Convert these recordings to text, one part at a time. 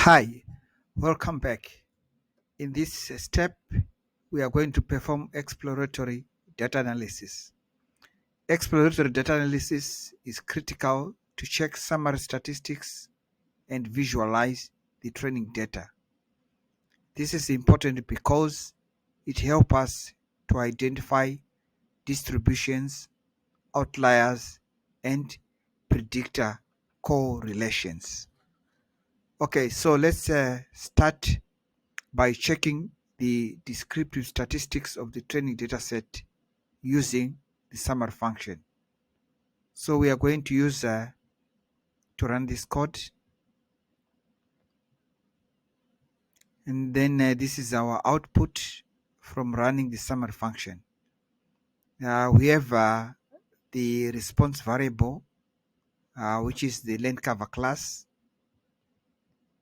Hi, welcome back. In this step, we are going to perform exploratory data analysis. Exploratory data analysis is critical to check summary statistics and visualize the training data. This is important because it helps us to identify distributions, outliers, and predictor correlations. Okay, so let's start by checking the descriptive statistics of the training dataset using the summary function. So we are going to use to run this code, and then this is our output from running the summary function. We have the response variable, which is the length cover class,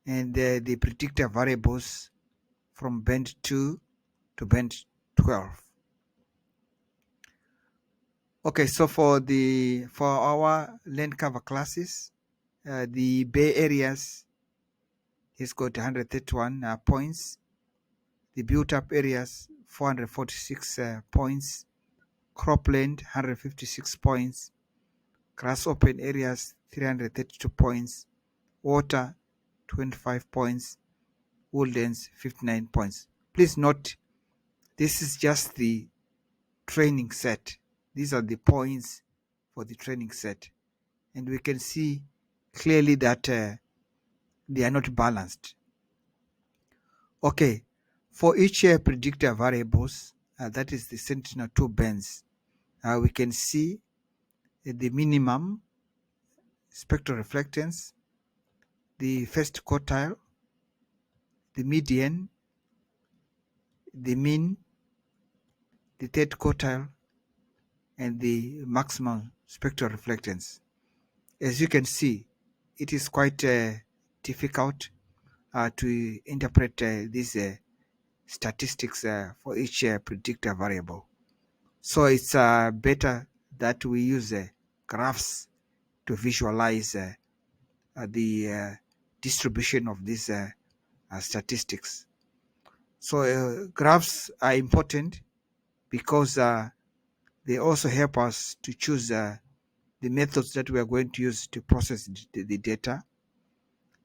and the predictor variables from band 2 to band 12. Okay, so for our length cover classes, the Bay Areas has got 131 points. The built-up areas 446 points. Cropland 156 points. Grass open areas 332 points. Water 25 points. Woodlands 59 points. Please note, this is just the training set. These are the points for the training set, and we can see clearly that they are not balanced. Okay, for each predictor variables, that is the Sentinel-2 bands, we can see the minimum spectral reflectance, the first quartile, the median, the mean, the third quartile, and the maximum spectral reflectance. As you can see, it is quite difficult to interpret these statistics for each predictor variable. So it's better that we use graphs to visualize the distribution of these statistics. So graphs are important because they also help us to choose the methods that we are going to use to process the data,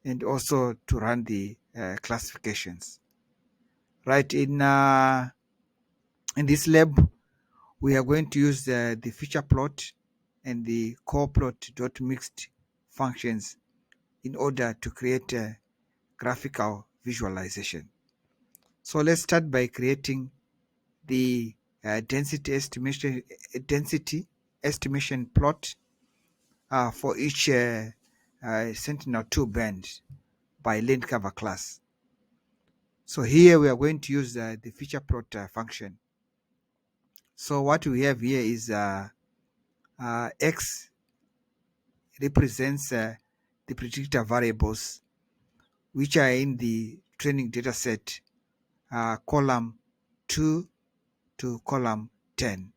and also to run the classifications. Right, in this lab, we are going to use the feature plot and the core plot.mixed functions in order to create a graphical visualization. So let's start by creating the density estimation plot for each Sentinel-2 band by length cover class. So here we are going to use the feature plot function. So what we have here is X represents the predictor variables which are in the training data set column 2 to column 10.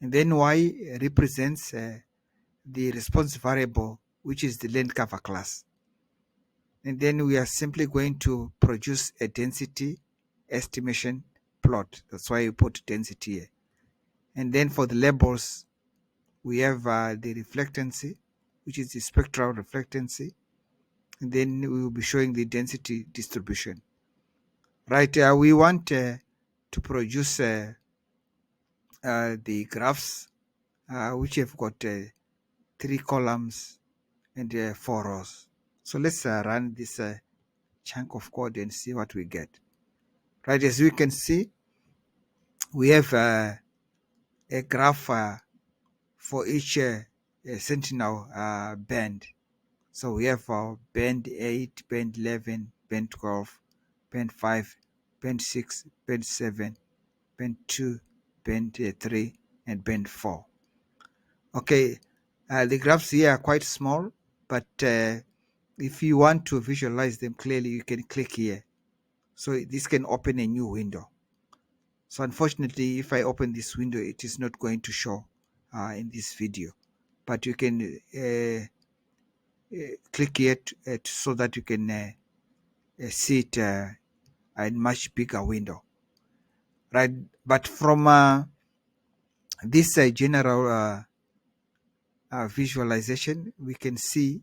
And then Y represents the response variable, which is the length cover class. And then we are simply going to produce a density estimation plot. That's why we put density here. And then for the labels, we have the reflectancy, which is the spectral reflectancy. And then we will be showing the density distribution. Right, we want to produce the graphs, which have got 3 columns and 4 rows. So let's run this chunk of code and see what we get. Right, as we can see, we have a graph for each Sentinel band. So we have band 8, band 11, band 12, band 5, band 6, band 7, band 2, band 3, and band 4. Okay, the graphs here are quite small, but if you want to visualize them clearly, you can click here. So this can open a new window. So unfortunately, if I open this window, it is not going to show in this video, but you can click here so that you can see it in much bigger window, right? But from this general visualization, we can see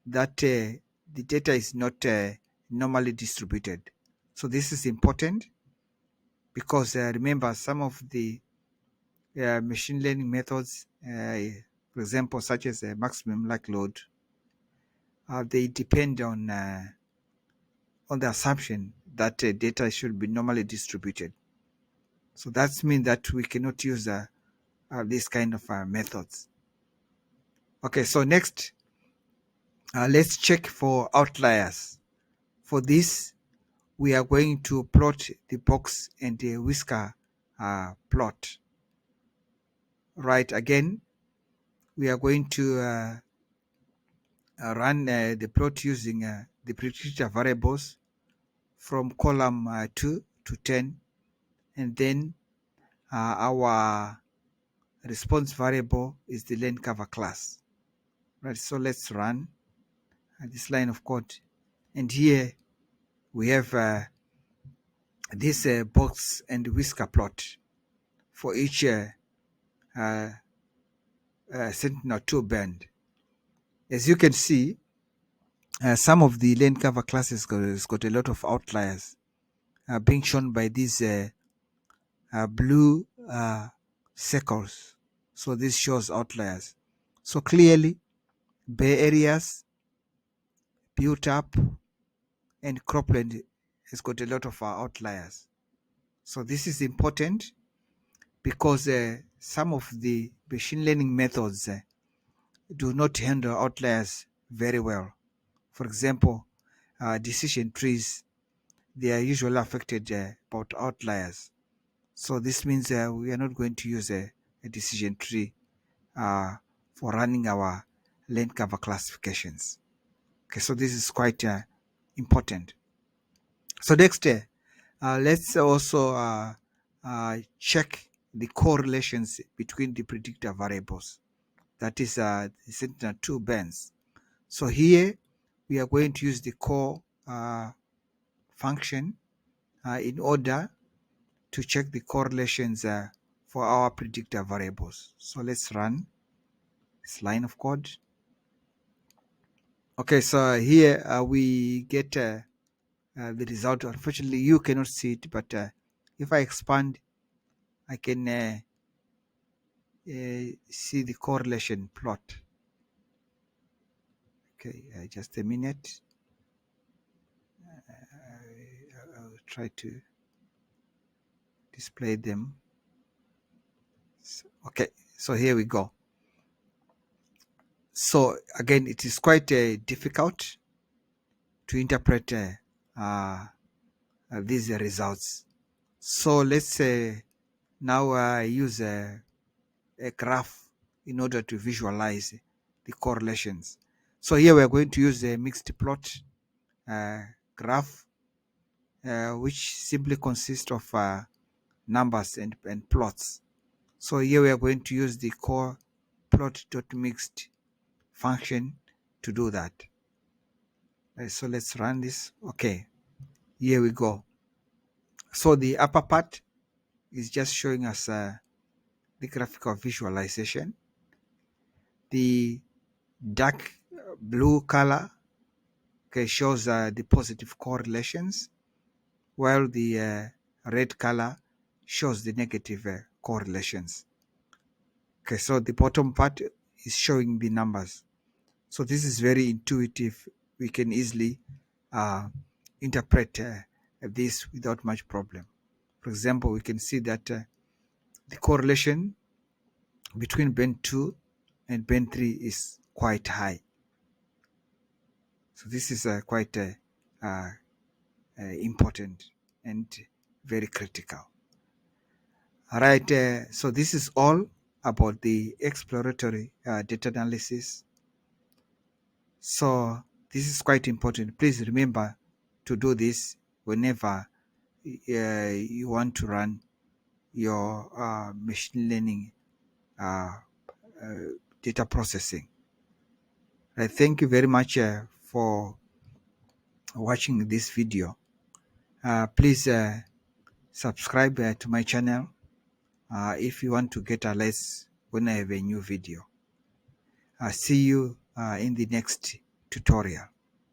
that the data is not normally distributed. So this is important because remember, some of the machine learning methods, for example, such as maximum likelihood, they depend on the assumption that data should be normally distributed. So that means that we cannot use this kind of methods. Okay, so next, let's check for outliers. For this, we are going to plot the box and the whisker plot. Right, again, we are going to run the plot using the predictor variables from column 2 to 10, and then our response variable is the lane cover class. Right, so let's run this line of code, and here we have this box and whisker plot for each Sentinel-2 band. As you can see, some of the lane cover classes has got a lot of outliers being shown by these blue circles. So this shows outliers. So clearly, Bay Areas, Built Up, and Cropland has got a lot of outliers. So this is important because some of the machine learning methods do not handle outliers very well. For example, decision trees, they are usually affected about outliers. So this means we are not going to use a decision tree for running our lane cover classifications. Okay, so this is quite important. So next, let's also check the correlations between the predictor variables. That is the Sentinel-2 bands. So here we are going to use the core function in order to check the correlations for our predictor variables. So let's run this line of code. Okay, so here we get the result. Unfortunately, you cannot see it, but if I expand, I can see the correlation plot. Okay, just a minute. I'll try to display them. Okay, so here we go. So again, it is quite difficult to interpret these results. So let's now use a graph in order to visualize the correlations. So here we are going to use a mixed plot graph, which simply consists of numbers and plots. So here we are going to use the core plot.mixed function to do that. So let's run this. Okay, here we go. So the upper part is just showing us the graphical visualization. The dark blue color shows the positive correlations, while the red color shows the negative correlations. Okay, so the bottom part is showing the numbers. So this is very intuitive. We can easily interpret this without much problem. For example, we can see that the correlation between band 2 and band 3 is quite high. So this is quite important and very critical. All right, so this is all about the exploratory data analysis. So this is quite important. Please remember to do this whenever you want to run your machine learning data processing. Thank you very much for watching this video. Please subscribe to my channel if you want to get alerts when I have a new video. See you in the next tutorial.